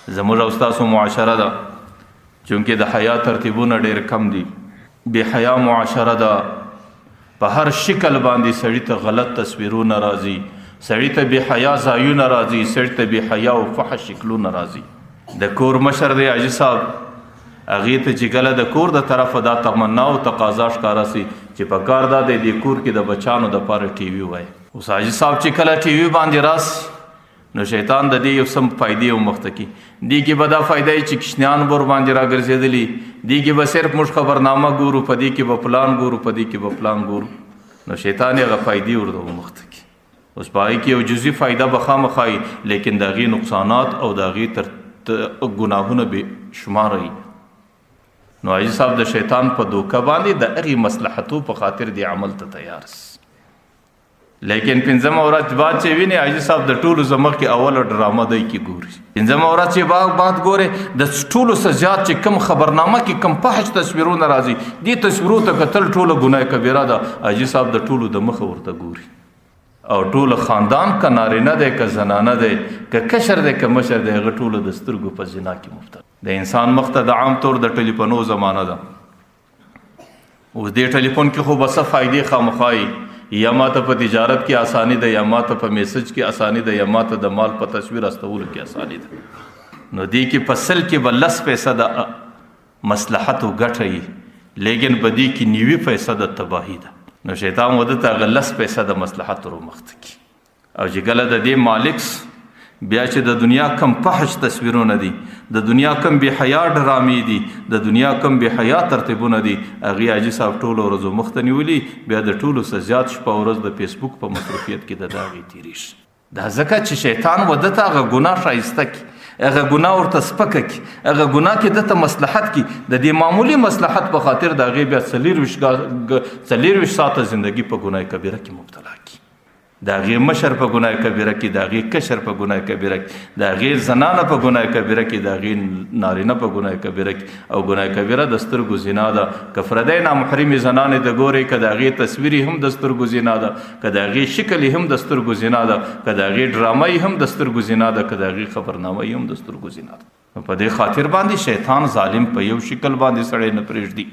زموږ او ستاسو معاشره ده چونکې د حیا ترتیبونه ډېر کم دي، بې حیا معاشره ده. په هر شکل باندې سړي ته غلط تصویرونه راځي، سړي ته بې حیا ځایونه راځي، سړي ته بې حیا او فحش شکلونه راځي. د کور مشر دی حاجي صاحب، هغې ته چې کله د کور د طرفه دا تمنا او تقاضا ښکاره سي چې په کار دا دی دې کور کې د بچانو دپاره ټي وي وای. اوس حاجي صاحب چې کله ټي وي باندې راسي نو شیطان د دې یو سم فایدې او مخته کي. دې کې به دا فایده چې کشنیان به ورباندې راګرځېدلي، دې کې به صرف موږ خبرنامه ګورو، په دې کې به پلان ګورو، په دې کې به پلان ګورو. نو شیطان یې هغه فایدې ورته مخته کي. اوس په هغې کې یو جزوي فایده به خامخا وي، لیکن د هغې نقصانات او د هغې ګناهونه بې شماره وي. نو حاجي صاحب د شیطان په دوکه باندې د هغې مصلحتو په خاطر دې عمل ته تیار سي. لیکن پنځمه ورځ بعد چې ویني حاجي صاحب د ټولو زمخ کې اوله ډرامه دی کې ګوري. پنځمه ورځ چې بعد ګوري د ټولو څه زیات چې کم خبرنامه کې کم فحش تصویرونه راځي، دې تصویرو ته کتل ټوله ګناه کبیره ده. حاجي صاحب د ټولو د مخه ورته ګوري او ټول خاندان که نارینه دی که زنانه دی که کشر دی که مشر دی هغه ټوله د سترګو په زنا کې مبتلا. د انسان مخ ته د عام طور د ټلیفونو زمانه ده. اوس دې ټلیفون کې خو به څه فایدې خامخا وي، یا ماته په تجارت کې آسانی ده، یا ماته په میسج کې آسانی ده، یا ماته د مال په تصویر استولو کې آسانی ده. نو دې کې په سل کې به 10% د مصلحت او ګټه وي، لیکن په دې کې 90% د تباهي ده. نو شیطان وده ته هغه 10% د مصلحت ور مخته کي. او چې کله د دې مالک بیا چې د دنیا کم فحش تصویرونه دي، د دنیا کم بې حیا ډرامې دي، د دنیا کم بې حیا ترتیبونه دي، هغې حاجي صاحب ټولو ورځو مخته نیولي، بیا د ټولو څه زیات شپه ورځ د فیسبوک په مصروفیت کې د هغې تېرېږي. دا ځکه چې شیطان وده ته هغه ګناه ښایسته کي، هغه ګناه ورته سپکه کي، هغه ګناه کې دته مصلحت کي. د دې معمولي مصلحت په خاطر د هغې بیا 24 ساعته زندګي په ګناه کبیره کې مبتلا کي. د هغې مشر په ګناه کبیره کې، د هغې کشر په ګناه کبیره کې، د هغې زنانه په ګناه کبیره کې، د هغې نارینه په ګناه کبیره کې. او ګناه کبیره د سترګو زنا ده. که پردی نامحرمې زنانې د ګورې، که د هغې تصویر هم د سترګو زنا ده، که د هغې شکل هم د سترګو زنا ده، که د هغې ډرامه هم د سترګو زنا ده، که د هغې خبرنامه هم د سترګو زنا ده. په دې خاطر باندې شیطان ظالم په یو شکل باندې سړی نه پرېږدي.